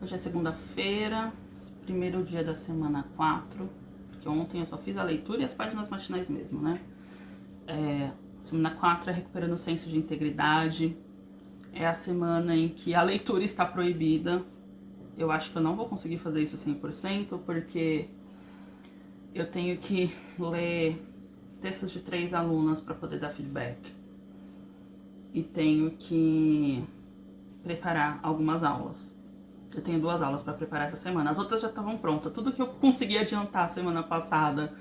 Hoje é segunda-feira, primeiro dia da semana 4, porque ontem eu só fiz a leitura e as páginas matinais mesmo, né? Semana 4 é recuperando o senso de integridade, é a semana em que a leitura está proibida. Eu acho que eu não vou conseguir fazer isso 100%, porque eu tenho que ler textos de 3 alunas para poder dar feedback. E tenho que preparar algumas aulas. Eu tenho 2 aulas para preparar essa semana. As outras já estavam prontas. Tudo que eu consegui adiantar semana passada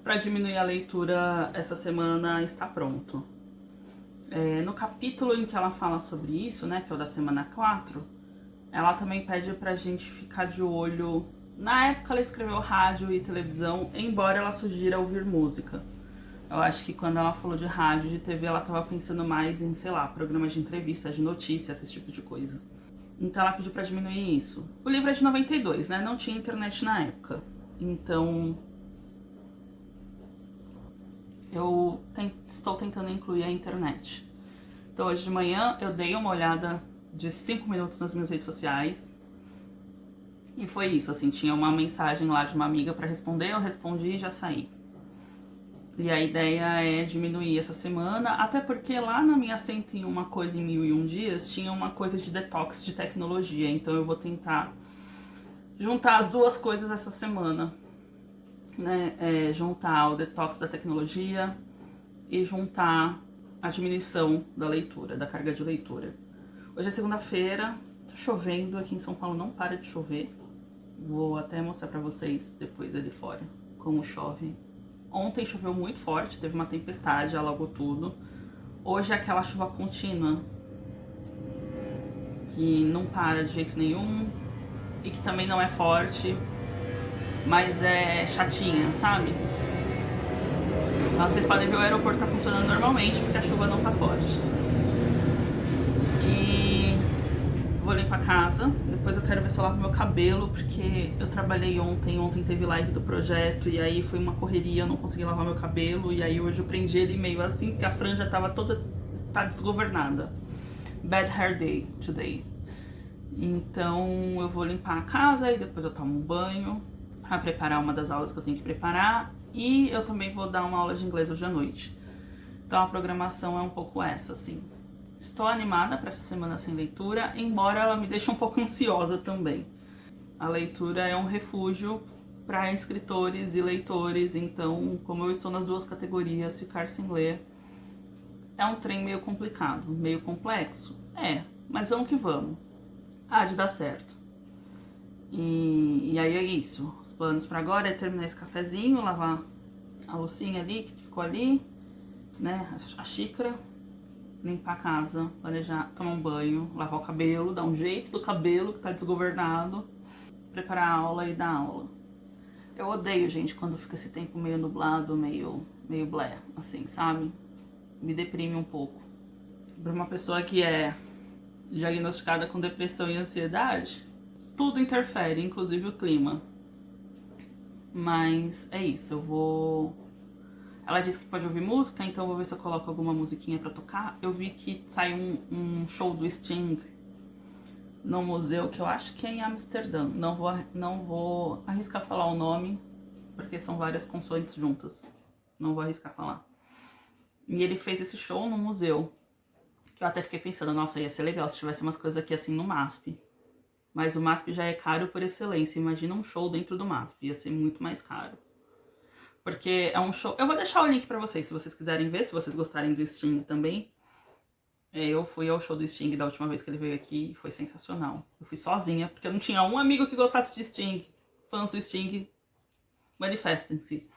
para diminuir a leitura essa semana está pronto. No capítulo em que ela fala sobre isso, né, que é o da semana 4, ela também pede pra gente ficar de olho. Na época ela escreveu rádio e televisão, embora ela sugira ouvir música. Eu acho que quando ela falou de rádio e de TV, ela tava pensando mais em, sei lá, programas de entrevistas, de notícias, esse tipo de coisa. Então ela pediu pra diminuir isso. O livro é de 92, né? Não tinha internet na época. Então eu estou tentando incluir a internet. Então hoje de manhã eu dei uma olhada de 5 minutos nas minhas redes sociais. E foi isso, assim, tinha uma mensagem lá de uma amiga pra responder, eu respondi e já saí. E a ideia é diminuir essa semana, até porque lá na minha 101 coisa em 1001 dias, tinha uma coisa de detox de tecnologia. Então eu vou tentar juntar as duas coisas essa semana, né? Juntar o detox da tecnologia e juntar a diminuição da leitura, da carga de leitura. Hoje é segunda-feira, tá chovendo, aqui em São Paulo não para de chover. Vou até mostrar pra vocês depois ali fora como chove. Ontem choveu muito forte, teve uma tempestade, alagou tudo. Hoje é aquela chuva contínua, que não para de jeito nenhum e que também não é forte, mas é chatinha, sabe? Vocês podem ver o aeroporto tá funcionando normalmente, porque a chuva não tá forte. E vou limpar a casa, depois eu quero ver se eu lavo meu cabelo, porque eu trabalhei ontem teve live do projeto, e aí foi uma correria, eu não consegui lavar meu cabelo, e aí hoje eu prendi ele meio assim, porque a franja tava toda, tá desgovernada. Bad hair day today. Então eu vou limpar a casa e depois eu tomo um banho pra preparar uma das aulas que eu tenho que preparar, e eu também vou dar uma aula de inglês hoje à noite. Então a programação é um pouco essa, assim. Estou animada para essa semana sem leitura, embora ela me deixe um pouco ansiosa também. A leitura é um refúgio para escritores e leitores, então, como eu estou nas duas categorias, ficar sem ler é um trem meio complicado, meio complexo. Mas vamos que vamos. Há de dar certo. E aí é isso. Os planos para agora é terminar esse cafezinho, lavar a loucinha ali que ficou ali, né, a xícara. Limpar a casa, planejar, tomar um banho, lavar o cabelo, dar um jeito do cabelo que tá desgovernado, preparar a aula e dar aula. Eu odeio, gente, quando fica esse tempo meio nublado, meio blé, assim, sabe? Me deprime um pouco. Pra uma pessoa que é diagnosticada com depressão e ansiedade, tudo interfere, inclusive o clima. Mas é isso, eu vou... Ela disse que pode ouvir música, então eu vou ver se eu coloco alguma musiquinha pra tocar. Eu vi que saiu um show do Sting no museu, que eu acho que é em Amsterdã. Não vou arriscar falar o nome, porque são várias consoantes juntas. Não vou arriscar falar. E ele fez esse show no museu, que eu até fiquei pensando, nossa, ia ser legal se tivesse umas coisas aqui assim no MASP. Mas o MASP já é caro por excelência, imagina um show dentro do MASP, ia ser muito mais caro. Porque é um show... Eu vou deixar o link pra vocês, se vocês quiserem ver, se vocês gostarem do Sting também. Eu fui ao show do Sting da última vez que ele veio aqui e foi sensacional. Eu fui sozinha, porque eu não tinha um amigo que gostasse de Sting. Fãs do Sting, manifestem-se.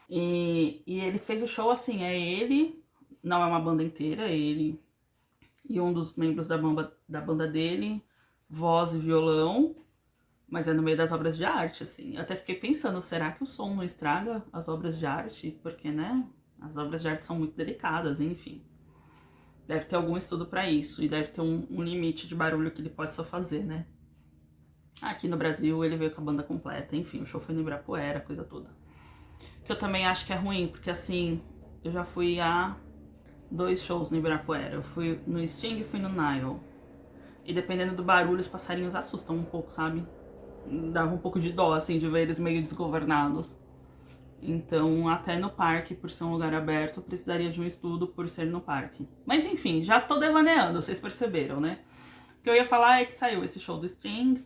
E ele fez o show assim, é ele, não é uma banda inteira, é ele e um dos membros da banda dele, voz e violão. Mas é no meio das obras de arte, assim. Eu até fiquei pensando, será que o som não estraga as obras de arte? Porque, né, as obras de arte são muito delicadas, enfim. Deve ter algum estudo pra isso, e deve ter um limite de barulho que ele possa fazer, né? Aqui no Brasil ele veio com a banda completa, enfim, o show foi no Ibirapuera, coisa toda. Que eu também acho que é ruim, porque assim, eu já fui a 2 shows no Ibirapuera. Eu fui no Sting e fui no Nile. E dependendo do barulho, os passarinhos assustam um pouco, sabe? dava um pouco de dó, assim, de ver eles meio desgovernados. Então, até no parque, por ser um lugar aberto, precisaria de um estudo por ser no parque. Mas enfim, já tô devaneando, vocês perceberam, né? O que eu ia falar é que saiu esse show do Sting.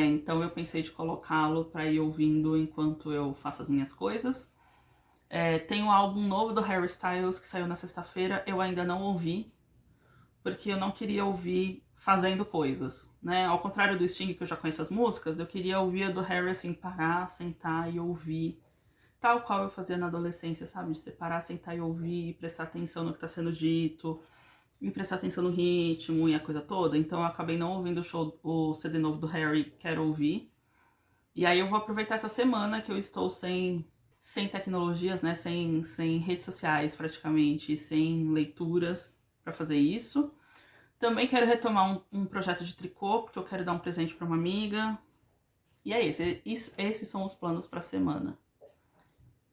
Então eu pensei de colocá-lo pra ir ouvindo enquanto eu faço as minhas coisas. Tem um álbum novo do Harry Styles que saiu na sexta-feira, eu ainda não ouvi, porque eu não queria ouvir fazendo coisas, né? Ao contrário do Sting, que eu já conheço as músicas, eu queria ouvir a do Harry, assim, parar, sentar e ouvir, tal qual eu fazia na adolescência, sabe? De separar, sentar e ouvir, prestar atenção no que tá sendo dito, e prestar atenção no ritmo e a coisa toda. Então eu acabei não ouvindo o CD novo do Harry, quero ouvir. E aí eu vou aproveitar essa semana que eu estou sem tecnologias, né? Sem redes sociais praticamente, sem leituras para fazer isso. Também quero retomar um projeto de tricô, porque eu quero dar um presente para uma amiga. E é esses são os planos para a semana.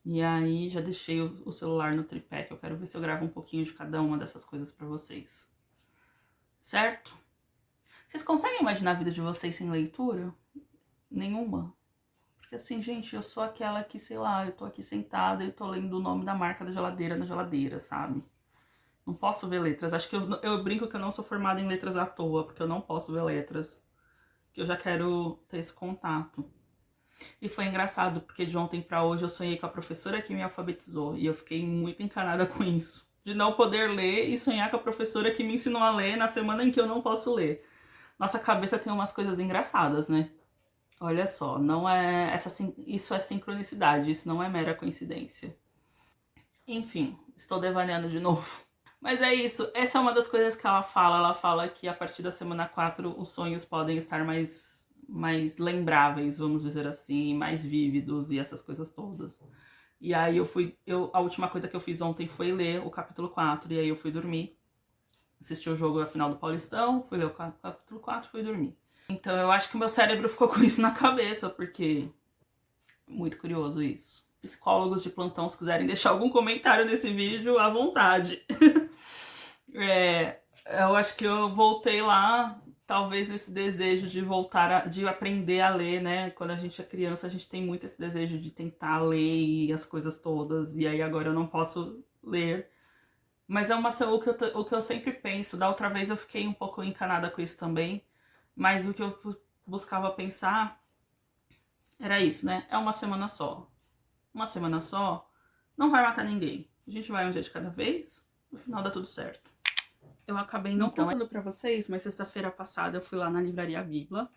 E aí já deixei o celular no tripé, que eu quero ver se eu gravo um pouquinho de cada uma dessas coisas para vocês. Certo? Vocês conseguem imaginar a vida de vocês sem leitura? Nenhuma. Porque assim, gente, eu sou aquela que, sei lá, eu tô aqui sentada e tô lendo o nome da marca da geladeira na geladeira, sabe? Não posso ver letras. Acho que eu brinco que eu não sou formada em letras à toa, porque eu não posso ver letras. Que eu já quero ter esse contato. E foi engraçado, porque de ontem pra hoje eu sonhei com a professora que me alfabetizou. E eu fiquei muito encanada com isso. De não poder ler e sonhar com a professora que me ensinou a ler na semana em que eu não posso ler. Nossa cabeça tem umas coisas engraçadas, né? Olha só, não é isso é sincronicidade, isso não é mera coincidência. Enfim, estou devaneando de novo. Mas é isso, essa é uma das coisas que ela fala que a partir da semana 4 os sonhos podem estar mais lembráveis, vamos dizer assim, mais vívidos e essas coisas todas. E aí a última coisa que eu fiz ontem foi ler o capítulo 4, e aí eu fui dormir, assisti o jogo, a final do Paulistão, fui ler o capítulo 4 e fui dormir. Então eu acho que o meu cérebro ficou com isso na cabeça, porque muito curioso isso. Psicólogos de plantão, se quiserem deixar algum comentário nesse vídeo, à vontade. Eu acho que eu voltei lá, talvez esse desejo de de aprender a ler, né? Quando a gente é criança, a gente tem muito esse desejo de tentar ler e as coisas todas, e aí agora eu não posso ler. Mas é o que eu sempre penso, da outra vez eu fiquei um pouco encanada com isso também, mas o que eu buscava pensar era isso, né? É uma semana só. Uma semana só não vai matar ninguém. A gente vai um dia de cada vez, no final dá tudo certo. Eu acabei não contando pra vocês, mas sexta-feira passada eu fui lá na Livraria Bibla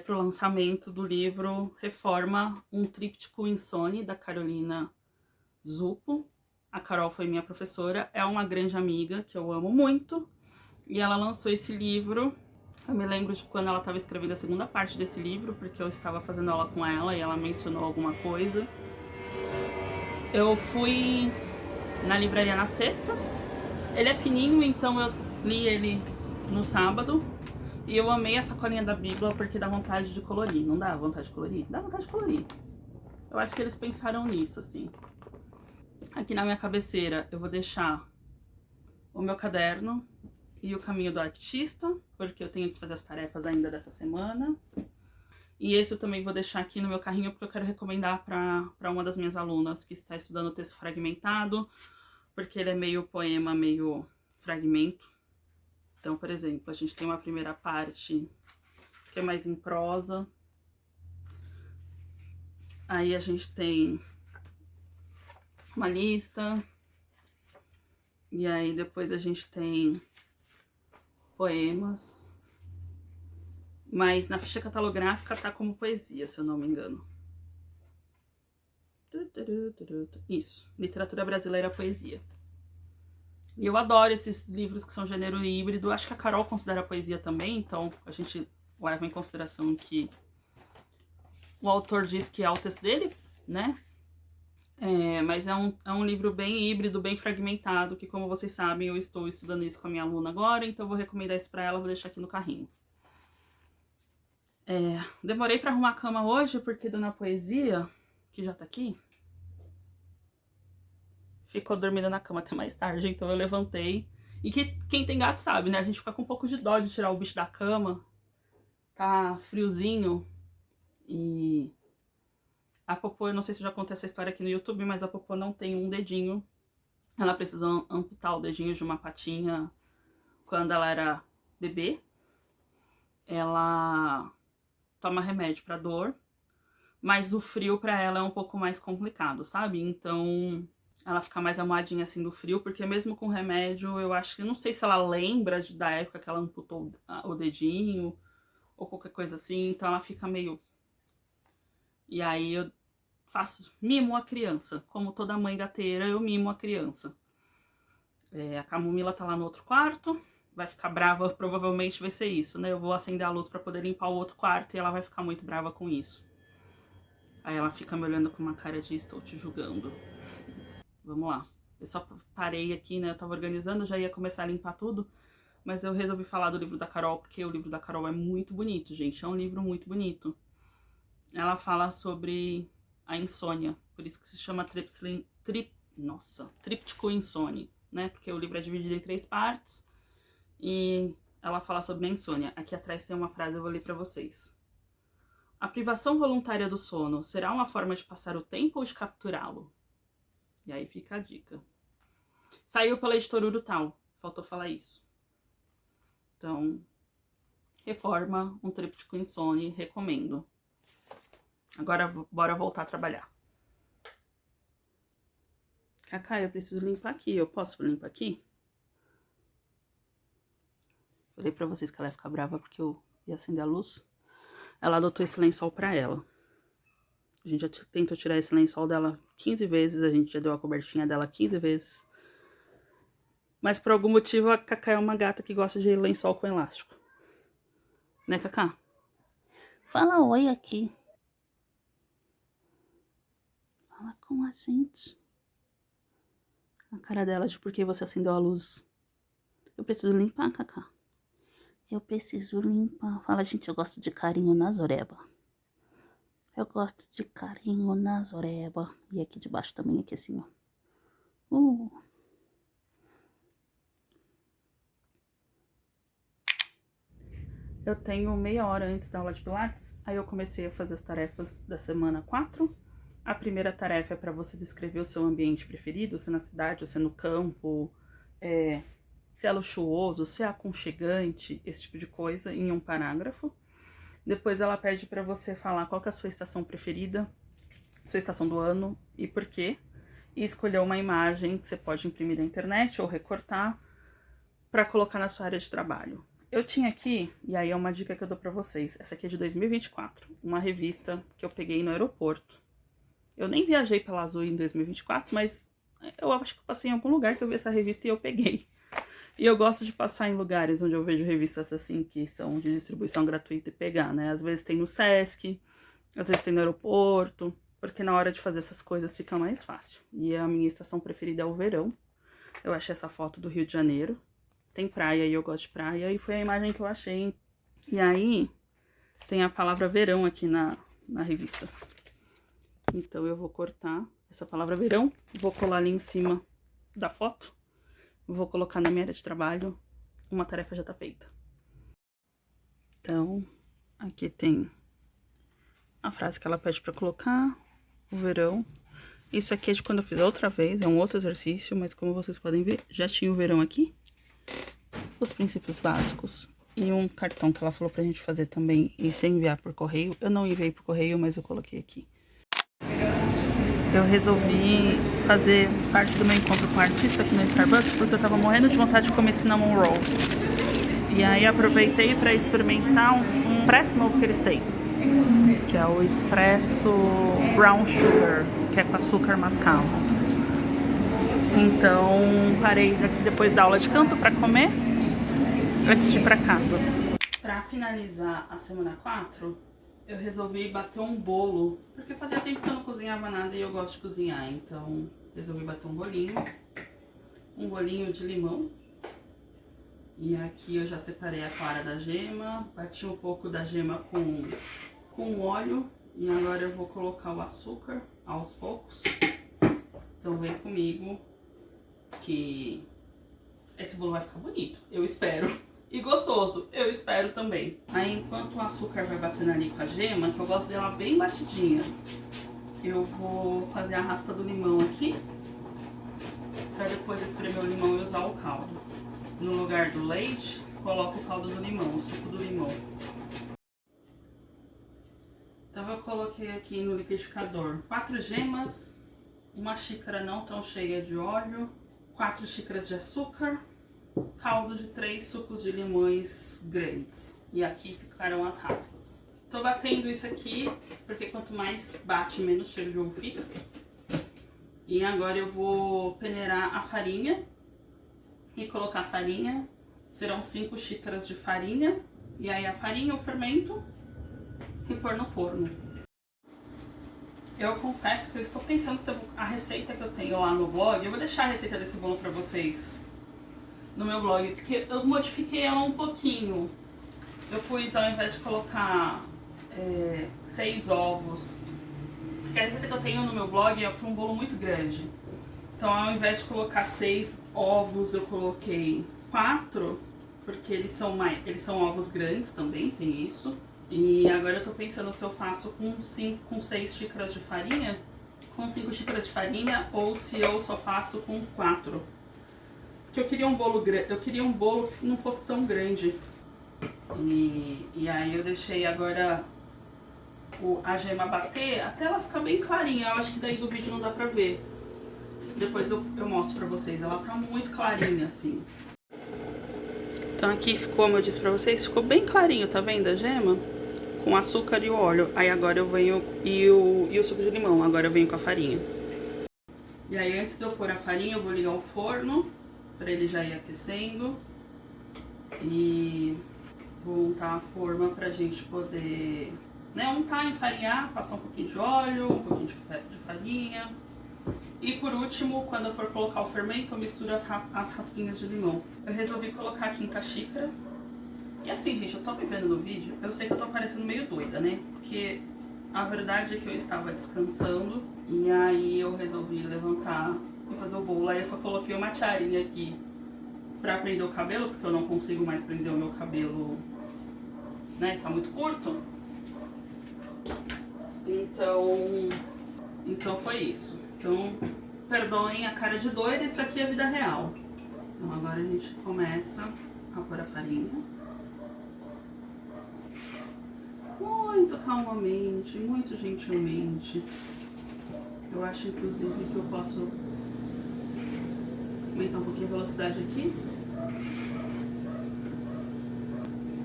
pro lançamento do livro Reforma, um tríptico insone, da Carolina Zuppo. A Carol foi minha professora, é uma grande amiga que eu amo muito, e ela lançou esse livro. Eu me lembro de quando ela estava escrevendo a segunda parte desse livro, porque eu estava fazendo aula com ela e ela mencionou alguma coisa. Eu fui na livraria na sexta. Ele é fininho, então eu li ele no sábado. E eu amei a sacolinha da Bíblia porque dá vontade de colorir. Não dá vontade de colorir? Dá vontade de colorir. Eu acho que eles pensaram nisso, assim. Aqui na minha cabeceira eu vou deixar o meu caderno e o caminho do artista, porque eu tenho que fazer as tarefas ainda dessa semana. E esse eu também vou deixar aqui no meu carrinho, porque eu quero recomendar para uma das minhas alunas que está estudando o texto fragmentado, porque ele é meio poema, meio fragmento. Então, por exemplo, a gente tem uma primeira parte que é mais em prosa. Aí a gente tem uma lista. E aí depois a gente tem poemas. Mas na ficha catalográfica tá como poesia, se eu não me engano. Isso, literatura brasileira, poesia. E eu adoro esses livros que são gênero híbrido. Acho que a Carol considera poesia também, então a gente leva em consideração que o autor diz que é o texto dele, né? Mas é um livro bem híbrido, bem fragmentado, que, como vocês sabem, eu estou estudando isso com a minha aluna agora, então eu vou recomendar isso pra ela, vou deixar aqui no carrinho. Demorei pra arrumar a cama hoje, porque Dona Poesia, que já tá aqui, ficou dormindo na cama até mais tarde, então eu levantei. E quem tem gato sabe, né? A gente fica com um pouco de dó de tirar o bicho da cama. Tá friozinho e a Popô, eu não sei se eu já contei essa história aqui no YouTube, mas a Popô não tem um dedinho. Ela precisou amputar o dedinho de uma patinha quando ela era bebê. Ela toma remédio pra dor, mas o frio pra ela é um pouco mais complicado, sabe? Então ela fica mais amuadinha assim do frio, porque mesmo com remédio, eu acho que, não sei se ela lembra da época que ela amputou o dedinho ou qualquer coisa assim, então ela fica meio... E aí eu mimo a criança, como toda mãe gateira, eu mimo a criança. A Camomila tá lá no outro quarto, vai ficar brava, provavelmente vai ser isso, né? Eu vou acender a luz pra poder limpar o outro quarto e ela vai ficar muito brava com isso. Aí ela fica me olhando com uma cara de estou te julgando. Vamos lá. Eu só parei aqui, né? Eu tava organizando, já ia começar a limpar tudo, mas eu resolvi falar do livro da Carol, porque o livro da Carol é muito bonito, gente. É um livro muito bonito. Ela fala sobre a insônia, por isso que se chama Tríptico Insônia, né? Porque o livro é dividido em 3 partes e ela fala sobre a insônia. Aqui atrás tem uma frase, eu vou ler pra vocês. A privação voluntária do sono será uma forma de passar o tempo ou de capturá-lo? E aí fica a dica. Saiu pela editora Urutau, faltou falar isso. Então, Reforma, um tríptico insônia, recomendo. Agora, bora voltar a trabalhar. Cacá, eu preciso limpar aqui. Eu posso limpar aqui? Falei pra vocês que ela ia ficar brava porque eu ia acender a luz. Ela adotou esse lençol pra ela. A gente já tentou tirar esse lençol dela 15 vezes. A gente já deu a cobertinha dela 15 vezes. Mas por algum motivo a Cacá é uma gata que gosta de lençol com elástico. Né, Cacá? Fala oi aqui. Fala com a gente. A cara dela de por que você acendeu a luz. Eu preciso limpar, Cacá. Eu preciso limpar. Fala, gente, eu gosto de carinho nas oreba. Eu gosto de carinho nas oreba. E aqui debaixo também, aqui assim, ó. Eu tenho meia hora antes da aula de Pilates, aí eu comecei a fazer as tarefas da semana 4. A primeira tarefa é para você descrever o seu ambiente preferido, se é na cidade ou se é no campo, se é luxuoso, se é aconchegante, esse tipo de coisa, em um parágrafo. Depois ela pede para você falar qual que é a sua estação preferida, sua estação do ano e por quê. E escolher uma imagem que você pode imprimir na internet ou recortar para colocar na sua área de trabalho. Eu tinha aqui, e aí é uma dica que eu dou pra vocês, essa aqui é de 2024, uma revista que eu peguei no aeroporto. Eu nem viajei pela Azul em 2024, mas eu acho que eu passei em algum lugar que eu vi essa revista e eu peguei. E eu gosto de passar em lugares onde eu vejo revistas assim, que são de distribuição gratuita e pegar, né? Às vezes tem no Sesc, às vezes tem no aeroporto, porque na hora de fazer essas coisas fica mais fácil. E a minha estação preferida é o verão. Eu achei essa foto do Rio de Janeiro. Tem praia e eu gosto de praia, e foi a imagem que eu achei. E aí, tem a palavra verão aqui na revista. Então eu vou cortar essa palavra verão, vou colar ali em cima da foto, vou colocar na minha área de trabalho, uma tarefa já tá feita. Então, aqui tem a frase que ela pede pra colocar, o verão. Isso aqui é de quando eu fiz outra vez, é um outro exercício, mas como vocês podem ver, já tinha o verão aqui. Os princípios básicos e um cartão que ela falou pra gente fazer também e se enviar por correio. Eu não enviei por correio, mas eu coloquei aqui. Eu resolvi fazer parte do meu encontro com o artista aqui no Starbucks porque eu tava morrendo de vontade de comer cinnamon roll. E aí aproveitei pra experimentar um expresso novo que eles têm, que é o expresso brown sugar, que é com açúcar mascavo. Então parei aqui depois da aula de canto pra comer, antes de ir pra casa. Pra finalizar a semana 4, eu resolvi bater um bolo, porque fazia tempo que eu não cozinhava nada e eu gosto de cozinhar, então resolvi bater um bolinho de limão. E aqui eu já separei a clara da gema, bati um pouco da gema com óleo e agora eu vou colocar o açúcar aos poucos. Então vem comigo que esse bolo vai ficar bonito, eu espero. e gostoso. Eu espero também. Aí, enquanto o açúcar vai batendo ali com a gema, que eu gosto dela bem batidinha, eu vou fazer a raspa do limão aqui, pra depois espremer o limão e usar o caldo. No lugar do leite, coloco o caldo do limão, o suco do limão. Então eu coloquei aqui no liquidificador 4 gemas, uma xícara não tão cheia de óleo, 4 xícaras de açúcar, caldo de 3 sucos de limões grandes. E aqui ficaram as raspas. Tô batendo isso aqui, porque quanto mais bate, menos cheiro de ovo fica. E agora eu vou peneirar a farinha e colocar a farinha. Serão 5 xícaras de farinha. E aí a farinha, o fermento, e pôr no forno. Eu confesso que eu estou pensando se a receita que eu tenho lá no blog, eu vou deixar a receita desse bolo pra vocês no meu blog, porque eu modifiquei ela um pouquinho. Eu pus, ao invés de colocar 6 ovos, porque a receita que eu tenho no meu blog é para um bolo muito grande. Então, ao invés de colocar 6 ovos, eu coloquei 4, porque eles são ovos grandes também, tem isso. E agora eu tô pensando se eu faço com 6 xícaras de farinha, com 5 xícaras de farinha, ou se eu só faço com 4. Porque eu queria um bolo que não fosse tão grande. E aí eu deixei agora a gema bater até ela ficar bem clarinha. Eu acho que daí do vídeo não dá pra ver. Depois eu mostro pra vocês. Ela tá muito clarinha assim. Então aqui ficou, como eu disse pra vocês, ficou bem clarinho, tá vendo a gema? Com açúcar e o óleo. Aí agora eu venho, e o suco de limão, agora eu venho com a farinha. E aí antes de eu pôr a farinha, eu vou ligar o forno, pra ele já ir aquecendo. E vou untar a forma pra gente poder, né, untar, enfarinhar, passar um pouquinho de óleo, um pouquinho de farinha. E por último, quando eu for colocar o fermento, eu misturo as raspinhas de limão. Eu resolvi colocar a 5ª xícara. E assim, gente, eu tô me vendo no vídeo, eu sei que eu tô parecendo meio doida, né? Porque a verdade é que eu estava descansando e aí eu resolvi levantar e fazer o bolo. Aí eu só coloquei uma tiarinha aqui pra prender o cabelo, porque eu não consigo mais prender o meu cabelo, né? Tá muito curto. Então foi isso. Então, perdoem a cara de doida, isso aqui é vida real. Então agora a gente começa a pôr a farinha. Muito calmamente, muito gentilmente. Eu acho, inclusive, que eu posso aumentar um pouquinho a velocidade aqui.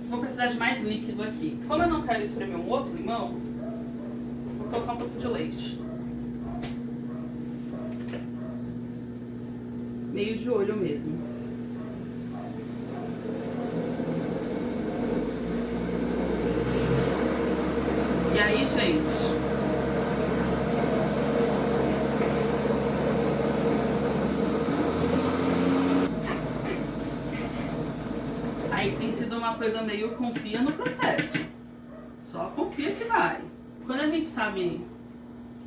Vou precisar de mais líquido aqui. Como eu não quero espremer um outro limão, vou colocar um pouquinho de leite. Meio de olho mesmo. E aí, gente, aí tem sido uma coisa meio confia no processo. Só confia que vai. Quando a gente sabe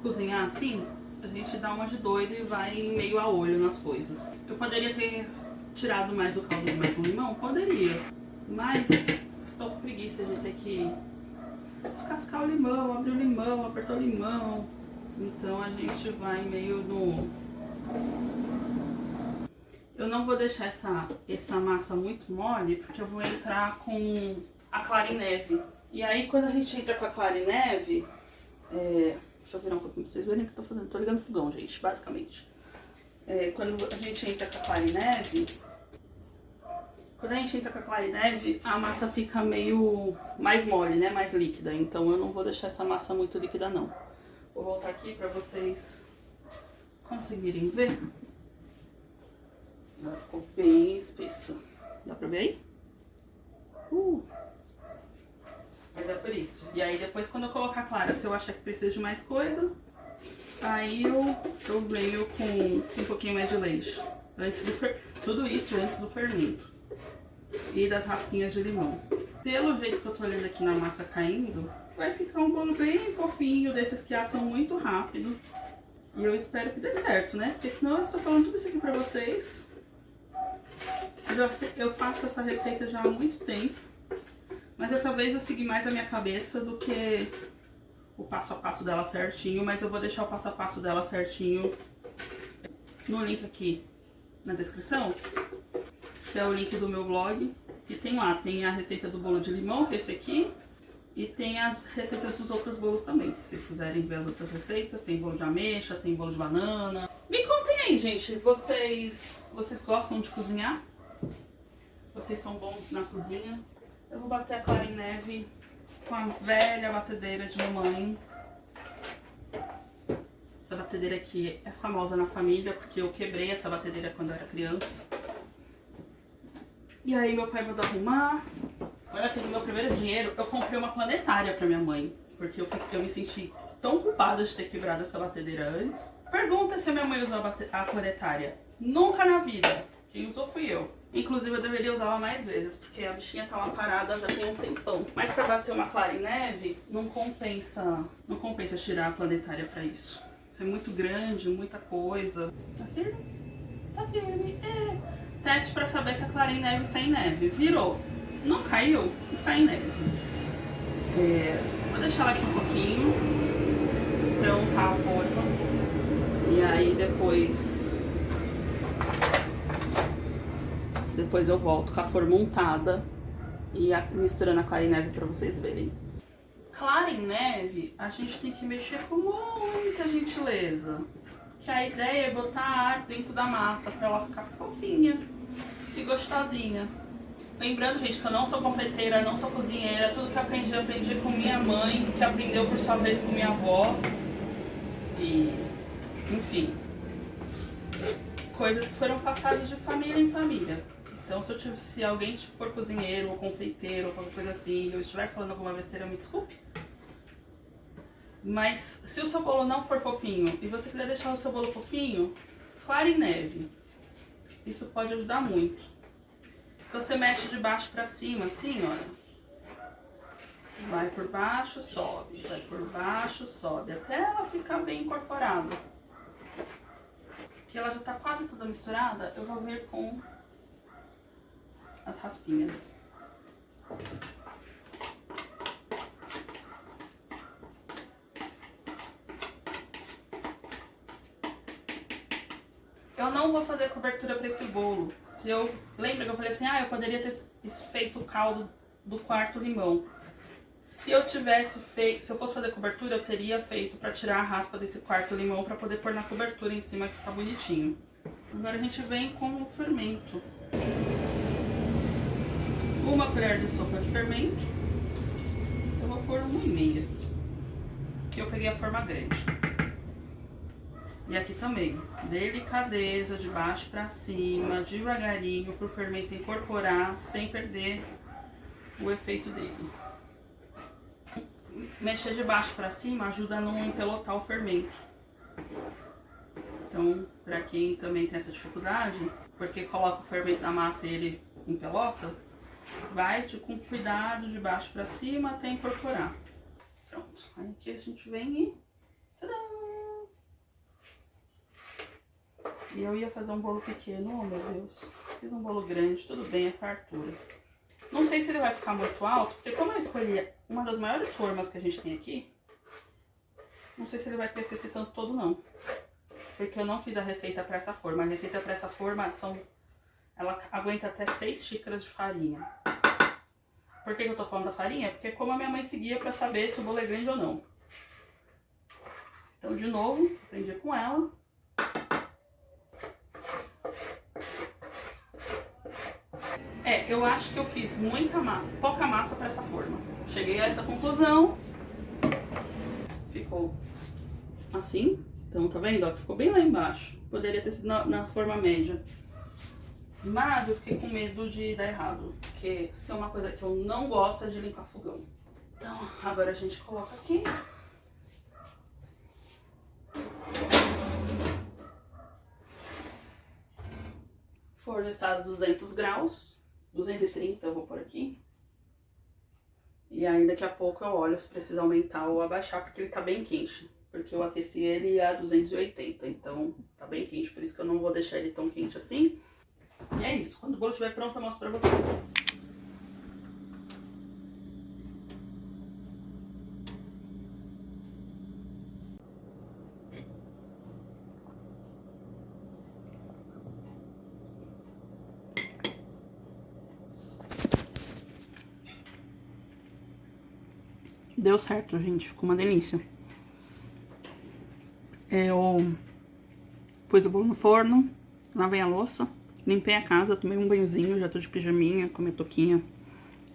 cozinhar assim, a gente dá uma de doida e vai meio a olho nas coisas. Eu poderia ter tirado mais o caldo de mais um limão? Poderia. Mas estou com preguiça de ter que descascar o limão, abrir o limão, apertar o limão. Então a gente vai meio no... Eu não vou deixar essa massa muito mole, porque eu vou entrar com a clara em neve. E aí quando a gente entra com a clara em neve... Deixa eu virar um pouquinho pra vocês verem o que eu tô fazendo. Tô ligando o fogão, gente, basicamente. Quando a gente entra com a clara em neve... Quando a gente entra com a clara em neve, a massa fica meio mais mole, né? Mais líquida. Então eu não vou deixar essa massa muito líquida, não. Vou voltar aqui pra vocês conseguirem ver. Ela ficou bem espessa. Dá pra ver aí? Mas é por isso. E aí depois, quando eu colocar a clara, se eu achar que precisa de mais coisa, aí eu venho com um pouquinho mais de leite. Tudo isso antes do fermento. E das raspinhas de limão. Pelo jeito que eu tô olhando aqui na massa caindo, vai ficar um bolo bem fofinho, desses que assam muito rápido. E eu espero que dê certo, né? Porque senão eu estou falando tudo isso aqui pra vocês. Eu faço essa receita já há muito tempo, mas dessa vez eu segui mais a minha cabeça do que o passo a passo dela certinho, mas eu vou deixar o passo a passo dela certinho no link aqui na descrição, que é o link do meu blog, e tem lá, tem a receita do bolo de limão, que é esse aqui, e tem as receitas dos outros bolos também, se vocês quiserem ver as outras receitas. Tem bolo de ameixa, tem bolo de banana. Me contem aí, gente, vocês gostam de cozinhar? Vocês são bons na cozinha? Eu vou bater a clara em neve com a velha batedeira de mamãe. Essa batedeira aqui é famosa na família, porque eu quebrei essa batedeira quando eu era criança. E aí meu pai mandou arrumar. Quando eu fiz o meu primeiro dinheiro, eu comprei uma planetária pra minha mãe, porque eu me senti tão culpada de ter quebrado essa batedeira antes. Pergunta se a minha mãe usou a planetária. Nunca na vida. Quem usou fui eu. Inclusive eu deveria usá-la mais vezes, porque a bichinha tá lá parada já tem um tempão. Mas pra bater uma clara em neve, não compensa tirar a planetária pra isso. É muito grande, muita coisa. Tá firme? Tá firme. É. Teste pra saber se a clara em neve está em neve. Virou. Não caiu, está em neve. Vou deixar ela aqui um pouquinho pra untar a forma. E aí depois eu volto com a forma untada e misturando a clara em neve pra vocês verem. Clara em neve, a gente tem que mexer com muita gentileza. Que a ideia é botar ar dentro da massa pra ela ficar fofinha e gostosinha. Lembrando, gente, que eu não sou confeiteira, não sou cozinheira. Tudo que eu aprendi com minha mãe, que aprendeu por sua vez com minha avó. E, enfim, coisas que foram passadas de família em família. Então, se alguém for cozinheiro ou confeiteiro ou qualquer coisa assim, e eu estiver falando alguma besteira, me desculpe. Mas se o seu bolo não for fofinho e você quiser deixar o seu bolo fofinho, clara em neve. Isso pode ajudar muito. Você mexe de baixo pra cima, assim, olha. Vai por baixo, sobe. Vai por baixo, sobe. Até ela ficar bem incorporada. Que ela já tá quase toda misturada, eu vou vir com as raspinhas. Eu não vou fazer cobertura pra esse bolo. Lembra que eu falei assim, eu poderia ter feito o caldo do quarto limão. Se eu fosse fazer cobertura, eu teria feito pra tirar a raspa desse quarto limão pra poder pôr na cobertura em cima, que fica bonitinho. Agora a gente vem com o fermento. 1 colher de sopa de fermento. Eu vou pôr 1,5, que eu peguei a forma grande. E aqui também, delicadeza, de baixo pra cima, devagarinho, pro fermento incorporar, sem perder o efeito dele. Mexer de baixo pra cima ajuda a não empelotar o fermento. Então, pra quem também tem essa dificuldade, porque coloca o fermento na massa e ele empelota, vai com cuidado de baixo pra cima até incorporar. Pronto, aí aqui a gente vem e... Tadã! E eu ia fazer um bolo pequeno, oh meu Deus. Fiz um bolo grande, tudo bem, é fartura. Não sei se ele vai ficar muito alto, porque como eu escolhi uma das maiores formas que a gente tem aqui, não sei se ele vai crescer esse tanto todo não. Porque eu não fiz a receita para essa forma. A receita para essa forma ela aguenta até 6 xícaras de farinha. Por que eu tô falando da farinha? Porque como a minha mãe seguia para saber se o bolo é grande ou não. Então, de novo, aprendi com ela. Eu acho que eu fiz pouca massa para essa forma. Cheguei a essa conclusão. Ficou assim. Então, tá vendo? Ó, que ficou bem lá embaixo. Poderia ter sido na forma média. Mas eu fiquei com medo de dar errado. Porque se tem uma coisa que eu não gosto é de limpar fogão. Então, agora a gente coloca aqui. Forno está a 200 graus. 230 eu vou por aqui. E aí daqui a pouco eu olho se precisa aumentar ou abaixar, porque ele tá bem quente. Porque eu aqueci ele a 280, então tá bem quente, por isso que eu não vou deixar ele tão quente assim. E é isso. Quando o bolo estiver pronto, eu mostro pra vocês. Deu certo, gente. Ficou uma delícia. Eu pus o bolo no forno, lavei a louça, limpei a casa, tomei um banhozinho, já tô de pijaminha, com minha touquinha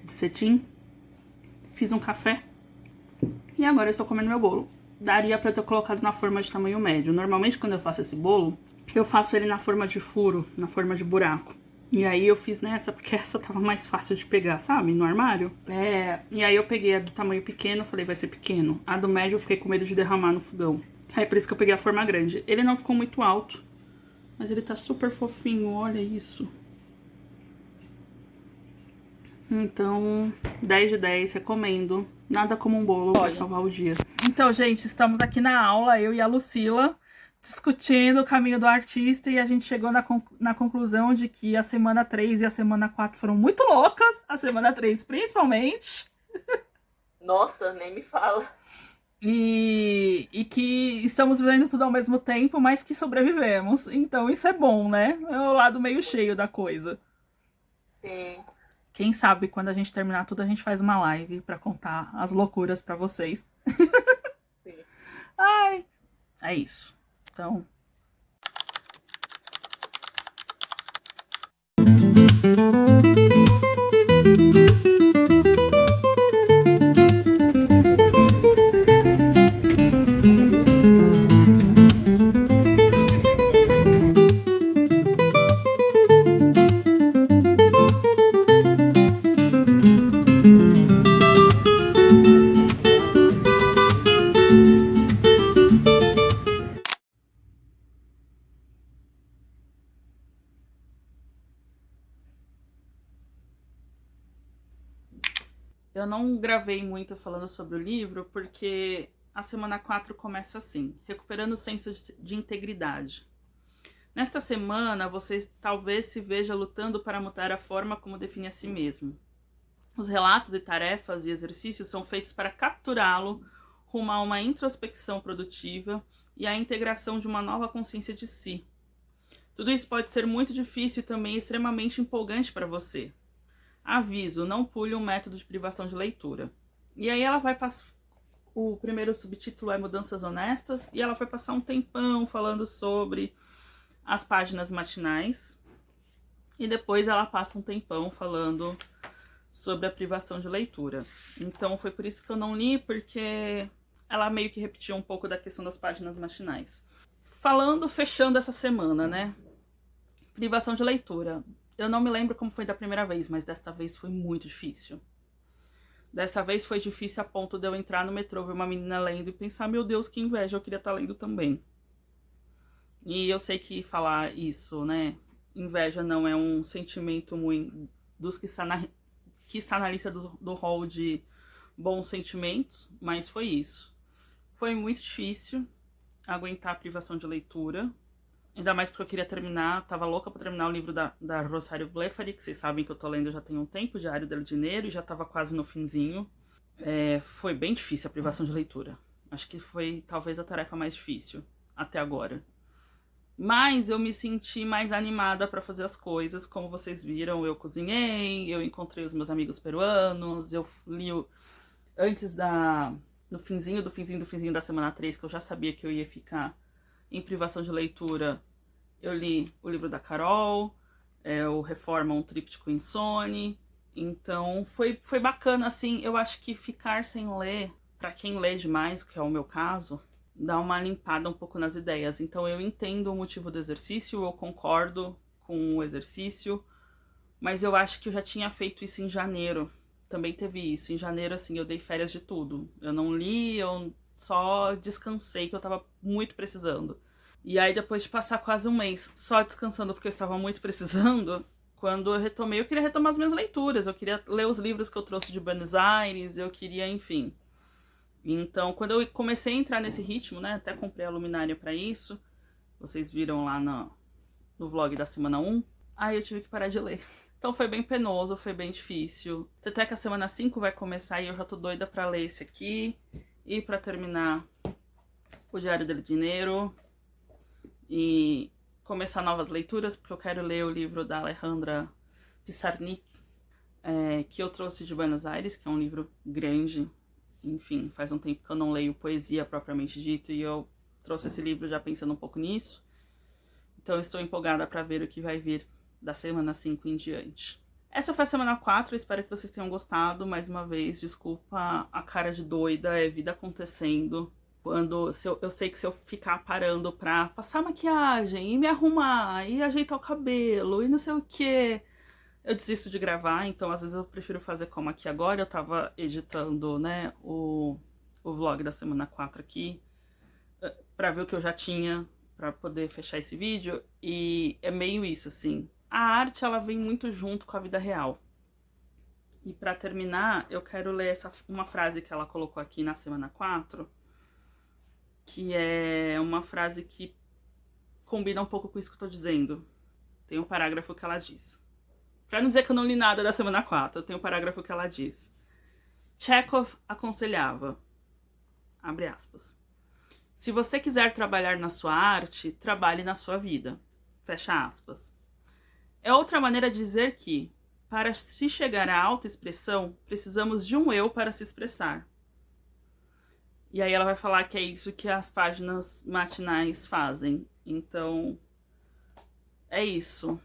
de cetim. Fiz um café e agora eu estou comendo meu bolo. Daria pra eu ter colocado na forma de tamanho médio. Normalmente, quando eu faço esse bolo, eu faço ele na forma de furo, na forma de buraco. E aí eu fiz nessa porque essa tava mais fácil de pegar, sabe? No armário. E aí eu peguei a do tamanho pequeno, falei, vai ser pequeno. A do médio eu fiquei com medo de derramar no fogão. Aí por isso que eu peguei a forma grande. Ele não ficou muito alto, mas ele tá super fofinho, olha isso. Então, 10 de 10, recomendo. Nada como um bolo pra salvar o dia. Então, gente, estamos aqui na aula, eu e a Lucila, discutindo o caminho do artista, e a gente chegou na conclusão de que a semana 3 e a semana 4 foram muito loucas, a semana 3 principalmente. Nossa, nem me fala. E que estamos vivendo tudo ao mesmo tempo, mas que sobrevivemos. Então isso é bom, né? É o lado meio cheio da coisa. Sim. Quem sabe quando a gente terminar tudo, a gente faz uma live pra contar as loucuras pra vocês. Sim. Ai, é isso. Então... Eu não gravei muito falando sobre o livro, porque a semana 4 começa assim, recuperando o senso de integridade. Nesta semana, você talvez se veja lutando para mudar a forma como define a si mesmo. Os relatos e tarefas e exercícios são feitos para capturá-lo rumo a uma introspecção produtiva e a integração de uma nova consciência de si. Tudo isso pode ser muito difícil e também extremamente empolgante para você. Aviso, não pule um método de privação de leitura. E aí ela vai passar... O primeiro subtítulo é Mudanças Honestas, e ela vai passar um tempão falando sobre as páginas matinais. E depois ela passa um tempão falando sobre a privação de leitura. Então foi por isso que eu não li, porque ela meio que repetiu um pouco da questão das páginas matinais. Fechando essa semana, né? Privação de leitura. Eu não me lembro como foi da primeira vez, mas desta vez foi muito difícil. Dessa vez foi difícil a ponto de eu entrar no metrô, ver uma menina lendo e pensar, meu Deus, que inveja, eu queria estar lendo também. E eu sei que falar isso, né? Inveja não é um sentimento muito dos que está na lista do hall de bons sentimentos, mas foi isso. Foi muito difícil aguentar a privação de leitura. Ainda mais porque eu queria terminar, tava louca pra terminar o livro da Rosário Blefari, que vocês sabem que eu tô lendo já tem um tempo, Diário del Dinheiro, e já tava quase no finzinho. Foi bem difícil a privação de leitura. Acho que foi talvez a tarefa mais difícil até agora. Mas eu me senti mais animada pra fazer as coisas, como vocês viram, eu cozinhei, eu encontrei os meus amigos peruanos, eu li antes no finzinho da semana 3, que eu já sabia que eu ia ficar em privação de leitura, eu li o livro da Carol, o Reforma, um Tríptico Insone. Então foi bacana, assim. Eu acho que ficar sem ler, pra quem lê demais, que é o meu caso, dá uma limpada um pouco nas ideias. Então eu entendo o motivo do exercício, eu concordo com o exercício, mas eu acho que eu já tinha feito isso em janeiro. Também teve isso. Em janeiro, assim, eu dei férias de tudo. Eu não li, eu só descansei, que eu tava muito precisando. E aí, depois de passar quase um mês só descansando porque eu estava muito precisando, quando eu retomei, eu queria retomar as minhas leituras. Eu queria ler os livros que eu trouxe de Buenos Aires, eu queria, enfim. Então, quando eu comecei a entrar nesse ritmo, né, até comprei a luminária pra isso, vocês viram lá no vlog da semana 1, Aí eu tive que parar de ler. Então foi bem penoso, foi bem difícil. Até que a semana 5 vai começar e eu já tô doida pra ler esse aqui. E pra terminar o Diário del Dinheiro. E começar novas leituras, porque eu quero ler o livro da Alejandra Pizarnik, que eu trouxe de Buenos Aires, que é um livro grande. Enfim, faz um tempo que eu não leio poesia propriamente dito e eu trouxe esse livro já pensando um pouco nisso. Então eu estou empolgada para ver o que vai vir da semana 5 em diante. Essa foi a semana 4, espero que vocês tenham gostado. Mais uma vez, desculpa a cara de doida, é vida acontecendo. Eu sei que se eu ficar parando pra passar maquiagem e me arrumar e ajeitar o cabelo e não sei o que, eu desisto de gravar. Então às vezes eu prefiro fazer como aqui agora. Eu tava editando, né, o vlog da semana 4 aqui pra ver o que eu já tinha pra poder fechar esse vídeo. E é meio isso, assim. A arte, ela vem muito junto com a vida real. E pra terminar, eu quero ler uma frase que ela colocou aqui na semana 4, que é uma frase que combina um pouco com isso que eu tô dizendo. Tem um parágrafo que ela diz. Pra não dizer que eu não li nada da semana 4, eu tenho um parágrafo que ela diz. Chekhov aconselhava, abre aspas, se você quiser trabalhar na sua arte, trabalhe na sua vida, fecha aspas. É outra maneira de dizer que, para se chegar à autoexpressão, precisamos de um eu para se expressar. E aí ela vai falar que é isso que as páginas matinais fazem. Então, é isso.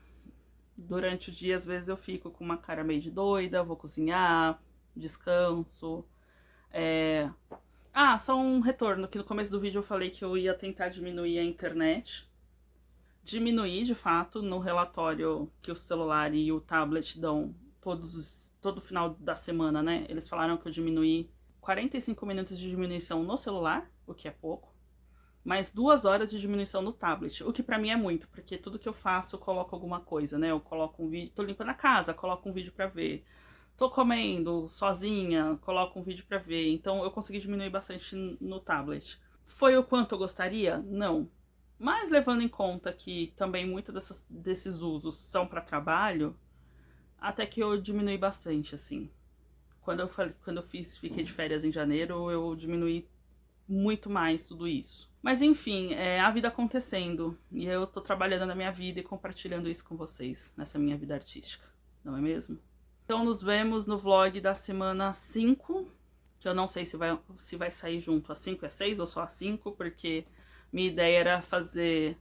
Durante o dia, às vezes, eu fico com uma cara meio de doida, vou cozinhar, descanso. Só um retorno, que no começo do vídeo eu falei que eu ia tentar diminuir a internet. Diminuir, de fato, no relatório que o celular e o tablet dão todo final da semana, né? Eles falaram que eu diminuí 45 minutos de diminuição no celular, o que é pouco, mais 2 horas de diminuição no tablet, o que pra mim é muito, porque tudo que eu faço eu coloco alguma coisa, né? Eu coloco um vídeo, tô limpando a casa, coloco um vídeo pra ver. Tô comendo sozinha, coloco um vídeo pra ver. Então eu consegui diminuir bastante no tablet. Foi o quanto eu gostaria? Não. Mas levando em conta que também muitos desses usos são para trabalho, até que eu diminui bastante, assim. Quando eu fiquei de férias em janeiro, eu diminuí muito mais tudo isso. Mas enfim, é a vida acontecendo. E eu tô trabalhando na minha vida e compartilhando isso com vocês, nessa minha vida artística. Não é mesmo? Então nos vemos no vlog da semana 5, que eu não sei se vai sair junto a 5 e a 6 ou só a 5, porque minha ideia era fazer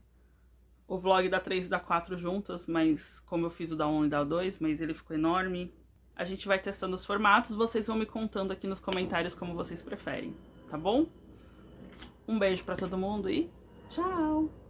o vlog da 3 e da 4 juntas, mas como eu fiz o da 1 e da 2, mas ele ficou enorme. A gente vai testando os formatos, vocês vão me contando aqui nos comentários como vocês preferem, tá bom? Um beijo pra todo mundo e tchau!